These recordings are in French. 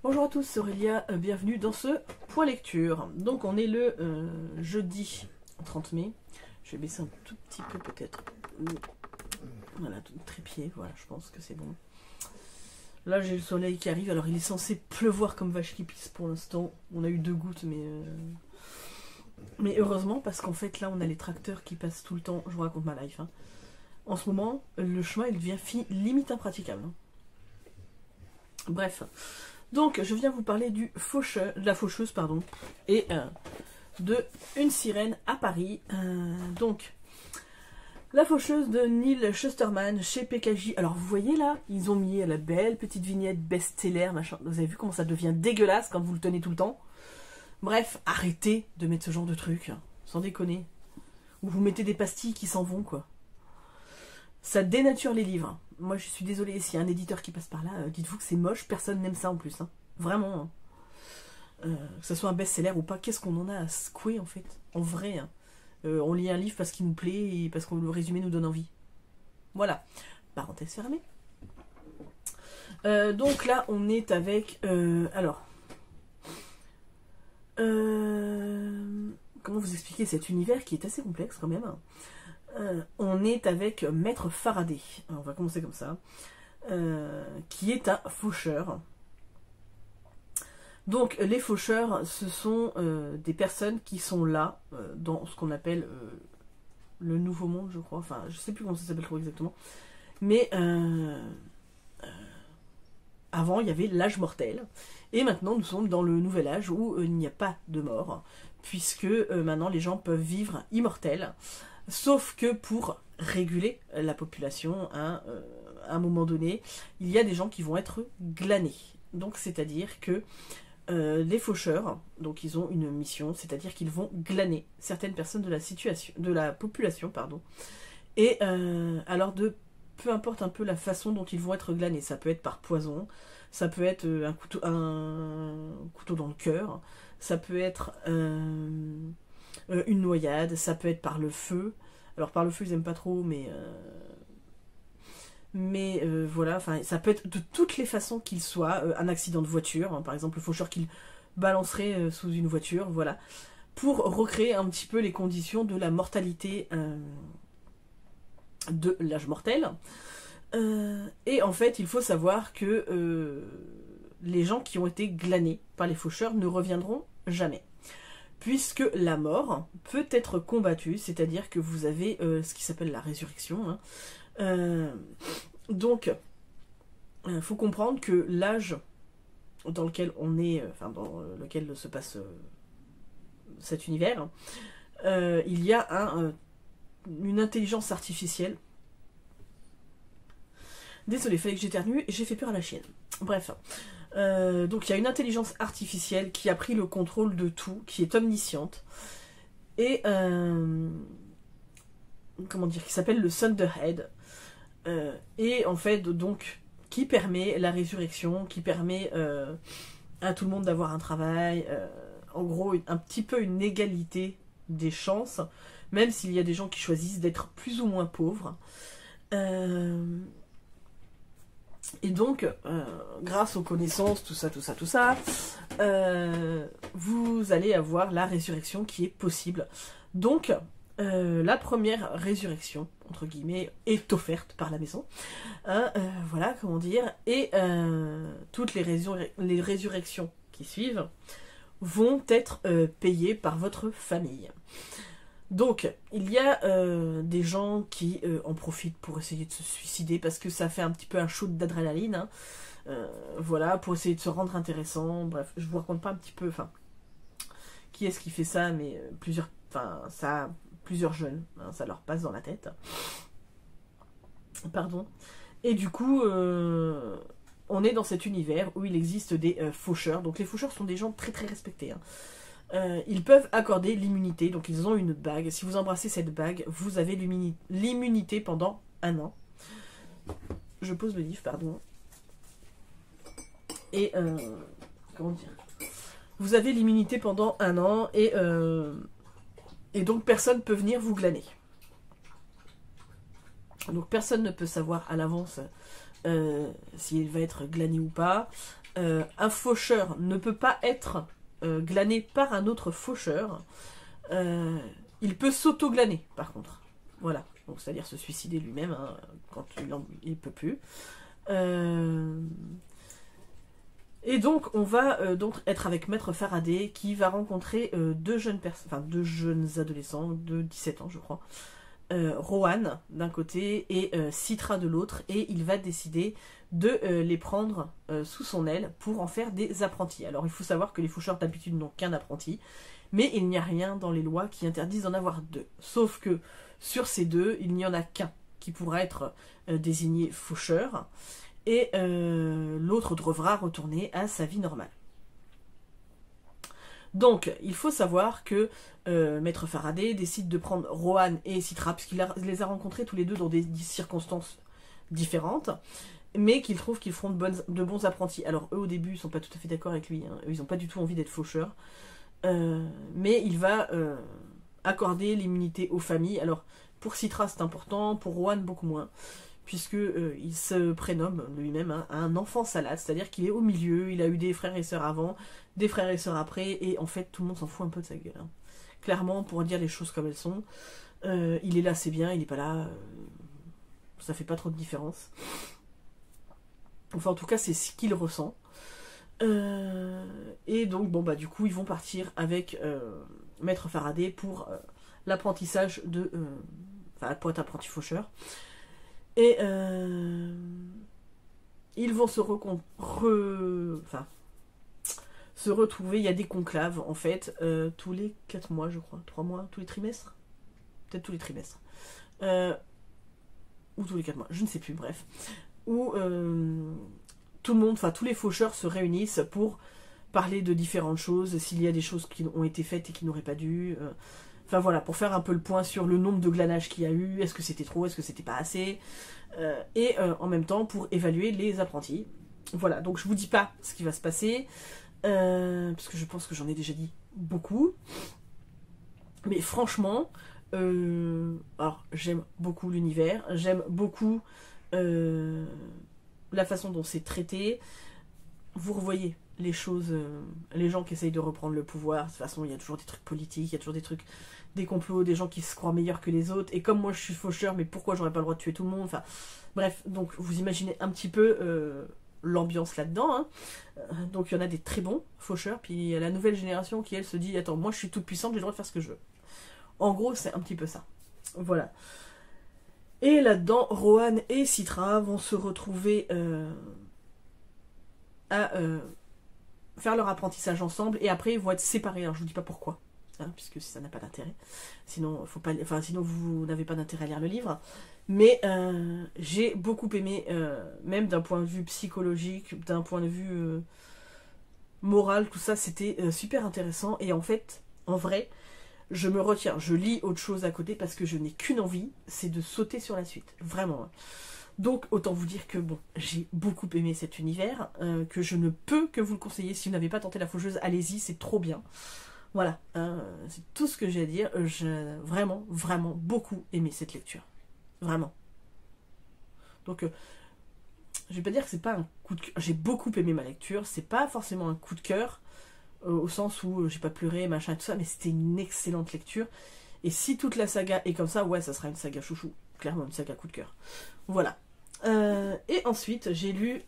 Bonjour à tous, c'est Aurélia, bienvenue dans ce point lecture. Donc on est le jeudi 30 mai. Je vais baisser un tout petit peu peut-être. Voilà, tout trépied, voilà, je pense que c'est bon. Là j'ai le soleil qui arrive, alors il est censé pleuvoir comme vache qui pisse pour l'instant. On a eu 2 gouttes, mais heureusement parce qu'en fait là on a les tracteurs qui passent tout le temps. Je vous raconte ma life. Hein. En ce moment, le chemin il devient limite impraticable. Hein. Bref. Donc, je viens vous parler de la faucheuse, pardon, et de Une sirène à Paris. Donc, la faucheuse de Neil Shusterman chez PKJ. Alors, vous voyez là, ils ont mis la belle petite vignette best-seller, machin. Vous avez vu comment ça devient dégueulasse quand vous le tenez tout le temps? Bref, arrêtez de mettre ce genre de truc, sans déconner. Ou vous mettez des pastilles qui s'en vont, quoi. Ça dénature les livres. Moi, je suis désolée, s'il y a un éditeur qui passe par là, dites-vous que c'est moche, personne n'aime ça en plus. Hein. Vraiment. Hein. Que ce soit un best-seller ou pas, qu'est-ce qu'on en a à secouer en fait? En vrai. Hein. On lit un livre parce qu'il nous plaît et parce que le résumé nous donne envie. Voilà. Parenthèse fermée. Donc là, on est avec... alors... comment vous expliquer cet univers qui est assez complexe quand même. On est avec Maître Faraday, on va commencer comme ça, qui est un faucheur. Donc les faucheurs, ce sont des personnes qui sont là, dans ce qu'on appelle le Nouveau Monde, je crois, enfin je sais plus comment ça s'appelle trop exactement, mais avant il y avait l'âge mortel, et maintenant nous sommes dans le nouvel âge où il n'y a pas de mort, puisque maintenant les gens peuvent vivre immortels. Sauf que pour réguler la population, hein, à un moment donné, il y a des gens qui vont être glanés. Donc c'est-à-dire que les faucheurs, donc ils ont une mission, c'est-à-dire qu'ils vont glaner certaines personnes de la population, pardon. Et alors peu importe un peu la façon dont ils vont être glanés, ça peut être par poison, ça peut être un couteau dans le cœur, ça peut être une noyade, ça peut être par le feu. Alors par le feu ils aiment pas trop, mais voilà, enfin ça peut être de toutes les façons qu'il soit, un accident de voiture, hein, par exemple le faucheur qu'il balancerait sous une voiture, voilà, pour recréer un petit peu les conditions de la mortalité de l'âge mortel. Et en fait il faut savoir que les gens qui ont été glanés par les faucheurs ne reviendront jamais. Puisque la mort peut être combattue, c'est-à-dire que vous avez ce qui s'appelle la résurrection. Hein. Donc, il faut comprendre que l'âge dans lequel on est, enfin dans lequel se passe cet univers, il y a une intelligence artificielle. Désolé, fallait que j'éternue et j'ai fait peur à la chienne. Bref. Donc il y a une intelligence artificielle qui a pris le contrôle de tout, qui est omnisciente, et comment dire, qui s'appelle le Thunderhead, et en fait donc qui permet la résurrection, qui permet à tout le monde d'avoir un travail, en gros un petit peu une égalité des chances, même s'il y a des gens qui choisissent d'être plus ou moins pauvres. Et donc, grâce aux connaissances, tout ça, vous allez avoir la résurrection qui est possible. Donc, la première résurrection, entre guillemets, est offerte par la maison. Hein, voilà, comment dire. Et toutes les résurrections qui suivent vont être payées par votre famille. Donc, il y a des gens qui en profitent pour essayer de se suicider parce que ça fait un petit peu un shoot d'adrénaline. Hein. Voilà, pour essayer de se rendre intéressant. Bref, je vous raconte pas un petit peu, enfin, qui est-ce qui fait ça, mais plusieurs jeunes, hein, ça leur passe dans la tête. Pardon. Et du coup, on est dans cet univers où il existe des faucheurs. Donc les faucheurs sont des gens très très respectés. Hein. Ils peuvent accorder l'immunité, donc ils ont une bague. Si vous embrassez cette bague, vous avez l'immunité pendant 1 an. Je pose le livre, pardon. Et comment dire, vous avez l'immunité pendant 1 an et donc personne ne peut venir vous glaner. Donc personne ne peut savoir à l'avance s'il va être glané ou pas. un faucheur ne peut pas être glané par un autre faucheur. Il peut s'auto-glaner, par contre. Voilà. Donc, c'est-à-dire se suicider lui-même hein, quand il peut plus. Et donc, on va donc être avec Maître Faraday qui va rencontrer deux jeunes adolescents de 17 ans, je crois. Rohan d'un côté et Citra de l'autre, et il va décider de les prendre sous son aile pour en faire des apprentis. Alors il faut savoir que les faucheurs d'habitude n'ont qu'un apprenti, mais il n'y a rien dans les lois qui interdisent d'en avoir deux. Sauf que sur ces deux, il n'y en a qu'un qui pourra être désigné faucheur, et l'autre devra retourner à sa vie normale. Donc, il faut savoir que Maître Faraday décide de prendre Rohan et Citra, puisqu'il les a rencontrés tous les deux dans des circonstances différentes, mais qu'il trouve qu'ils feront de bons apprentis. Alors, eux, au début, ils sont pas tout à fait d'accord avec lui, hein. Ils n'ont pas du tout envie d'être faucheurs, mais il va accorder l'immunité aux familles. Alors, pour Citra, c'est important, pour Rohan, beaucoup moins, puisque il se prénomme lui-même hein, un enfant salade, c'est-à-dire qu'il est au milieu, il a eu des frères et sœurs avant, des frères et sœurs après, et en fait tout le monde s'en fout un peu de sa gueule. Hein. Clairement, pour dire les choses comme elles sont, il est là, c'est bien, il n'est pas là, ça fait pas trop de différence. Enfin, en tout cas, c'est ce qu'il ressent. Et donc, bon, bah, du coup, ils vont partir avec Maître Faraday pour l'apprentissage de. Enfin, pour être apprenti faucheur. Et ils vont se retrouver, il y a des conclaves en fait, tous les 4 mois je crois, 3 mois, tous les trimestres, peut-être tous les trimestres, ou tous les 4 mois, je ne sais plus, bref, où tout le monde, enfin tous les faucheurs se réunissent pour parler de différentes choses, s'il y a des choses qui ont été faites et qui n'auraient pas dû, enfin voilà, pour faire un peu le point sur le nombre de glanages qu'il y a eu, est-ce que c'était trop, est-ce que c'était pas assez, et en même temps pour évaluer les apprentis. Voilà, donc je vous dis pas ce qui va se passer, parce que je pense que j'en ai déjà dit beaucoup. Mais franchement, alors j'aime beaucoup l'univers, j'aime beaucoup la façon dont c'est traité. Vous revoyez les choses, les gens qui essayent de reprendre le pouvoir. De toute façon, il y a toujours des trucs politiques, il y a toujours des trucs, des complots, des gens qui se croient meilleurs que les autres. Et comme moi je suis faucheur, mais pourquoi j'aurais pas le droit de tuer tout le monde? Enfin, bref, donc vous imaginez un petit peu l'ambiance là-dedans. Hein. Donc il y en a des très bons faucheurs, puis il y a la nouvelle génération qui elle se dit attends, moi je suis toute puissante, j'ai le droit de faire ce que je veux. En gros, c'est un petit peu ça. Voilà. Et là-dedans, Rohan et Citra vont se retrouver à faire leur apprentissage ensemble, et après ils vont être séparés. Alors je vous dis pas pourquoi, hein, puisque ça n'a pas d'intérêt. Sinon, faut pas, enfin, sinon vous n'avez pas d'intérêt à lire le livre. Mais j'ai beaucoup aimé, même d'un point de vue psychologique, d'un point de vue moral, tout ça, c'était super intéressant. Et en fait, en vrai, je me retiens, je lis autre chose à côté parce que je n'ai qu'une envie, c'est de sauter sur la suite, vraiment. Donc autant vous dire que bon, j'ai beaucoup aimé cet univers, que je ne peux que vous le conseiller. Si vous n'avez pas tenté La Faucheuse, allez-y, c'est trop bien. Voilà, c'est tout ce que j'ai à dire. J'ai vraiment, vraiment beaucoup aimé cette lecture. Vraiment. Donc, je vais pas dire que c'est pas un coup de cœur. J'ai beaucoup aimé ma lecture, c'est pas forcément un coup de cœur, au sens où j'ai pas pleuré, machin, tout ça, mais c'était une excellente lecture. Et si toute la saga est comme ça, ouais, ça sera une saga chouchou. Clairement, une saga coup de cœur. Voilà. Et ensuite, j'ai lu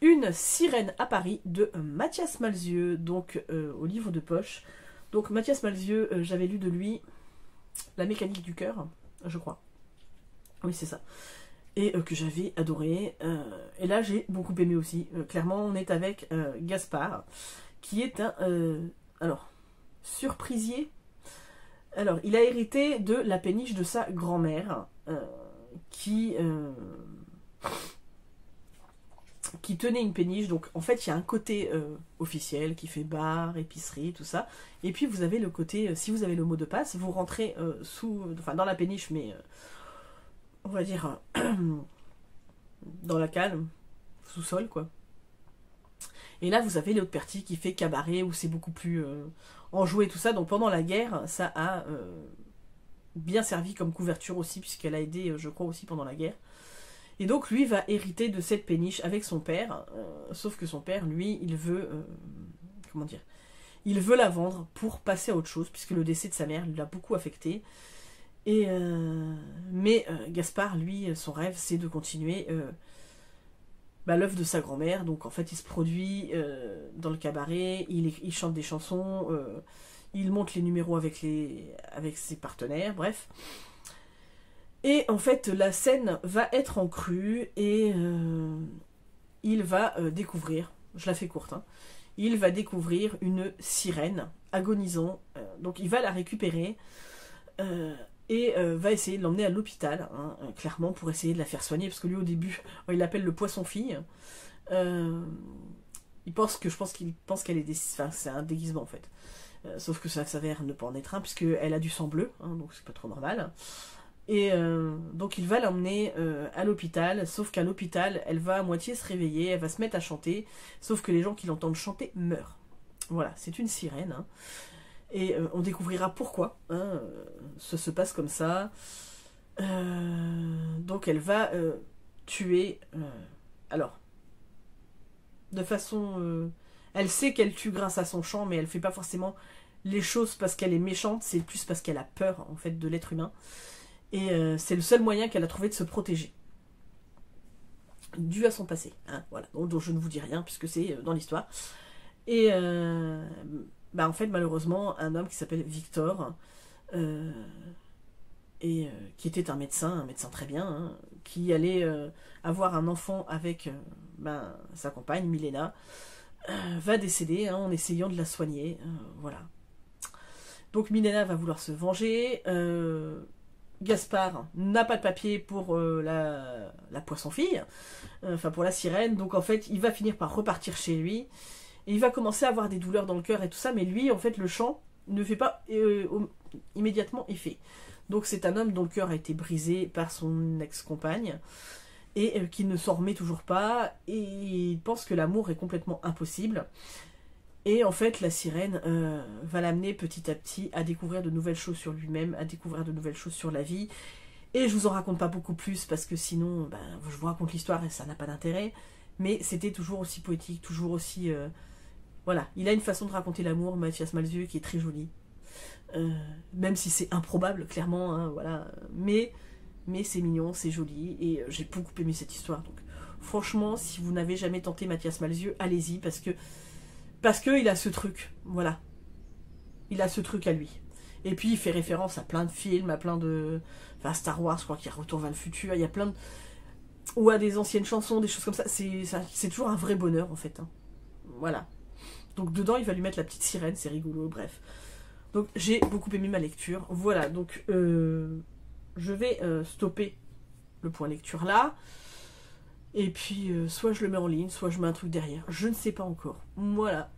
Une sirène à Paris de Mathias Malzieu, donc au livre de poche. Donc Mathias Malzieu, j'avais lu de lui La mécanique du cœur, je crois. Oui, c'est ça. Et que j'avais adoré. Et là, j'ai beaucoup aimé aussi. Clairement, on est avec Gaspard, qui est un alors surprisier. Alors, il a hérité de la péniche de sa grand-mère, qui tenait une péniche. Donc, en fait, il y a un côté officiel qui fait bar, épicerie, tout ça. Et puis, vous avez le côté, si vous avez le mot de passe, vous rentrez dans la péniche, mais on va dire dans la cale, sous-sol, quoi. Et là, vous avez l'autre partie qui fait cabaret, où c'est beaucoup plus enjoué, tout ça. Donc pendant la guerre, ça a bien servi comme couverture aussi, puisqu'elle a aidé, je crois, aussi pendant la guerre. Et donc lui va hériter de cette péniche avec son père, sauf que son père, lui, il veut, comment dire, il veut la vendre pour passer à autre chose, puisque le décès de sa mère l'a beaucoup affecté. Mais Gaspard, lui, son rêve, c'est de continuer l'œuvre de sa grand-mère. Donc en fait, il se produit dans le cabaret, il chante des chansons, il monte les numéros avec ses partenaires, bref. Et en fait, la scène va être en crue et il va découvrir, je la fais courte, hein, il va découvrir une sirène agonisant. Donc il va la récupérer et va essayer de l'emmener à l'hôpital, hein, clairement, pour essayer de la faire soigner, parce que lui au début, il l'appelle le poisson-fille. Je pense qu'il pense qu'elle est enfin, c'est un déguisement en fait. Sauf que ça s'avère ne pas en être un, puisqu'elle a du sang bleu, hein, donc c'est pas trop normal. Et donc il va l'emmener à l'hôpital, sauf qu'à l'hôpital, elle va à moitié se réveiller, elle va se mettre à chanter, sauf que les gens qui l'entendent chanter meurent. Voilà, c'est une sirène. Hein. Et on découvrira pourquoi. Hein, ça se passe comme ça. Donc elle va tuer... alors, de façon... elle sait qu'elle tue grâce à son chant, mais elle fait pas forcément les choses parce qu'elle est méchante, c'est plus parce qu'elle a peur, en fait, de l'être humain. Et c'est le seul moyen qu'elle a trouvé de se protéger. Dû à son passé. Hein, voilà. Donc je ne vous dis rien, puisque c'est dans l'histoire. Et en fait, malheureusement, un homme qui s'appelle Victor, qui était un médecin très bien, hein, qui allait avoir un enfant avec sa compagne, Milena, va décéder hein, en essayant de la soigner. Voilà. Donc Milena va vouloir se venger. Gaspard n'a pas de papier pour la poisson-fille, enfin pour la sirène, donc en fait il va finir par repartir chez lui, et il va commencer à avoir des douleurs dans le cœur et tout ça, mais lui en fait le chant ne fait pas immédiatement effet. Donc c'est un homme dont le cœur a été brisé par son ex-compagne, et qui ne s'en remet toujours pas, et il pense que l'amour est complètement impossible. Et en fait, la sirène va l'amener petit à petit à découvrir de nouvelles choses sur lui-même, à découvrir de nouvelles choses sur la vie. Et je vous en raconte pas beaucoup plus, parce que sinon, je vous raconte l'histoire et ça n'a pas d'intérêt. Mais c'était toujours aussi poétique, toujours aussi... voilà, il a une façon de raconter l'amour, Mathias Malzieu, qui est très jolie. Même si c'est improbable, clairement, hein, voilà. Mais c'est mignon, c'est joli, et j'ai beaucoup aimé cette histoire. Donc, franchement, si vous n'avez jamais tenté Mathias Malzieu, allez-y, parce que il a ce truc, voilà. Il a ce truc à lui. Et puis il fait référence à plein de films, à plein de... Enfin, Star Wars, je crois qu'il y a Retour vers le futur, il y a plein de... Ou à des anciennes chansons, des choses comme ça. C'est toujours un vrai bonheur, en fait. Hein. Voilà. Donc dedans, il va lui mettre la petite sirène, c'est rigolo, bref. Donc j'ai beaucoup aimé ma lecture. Voilà, donc je vais stopper le point lecture là. Et puis, soit je le mets en ligne, soit je mets un truc derrière. Je ne sais pas encore. Voilà.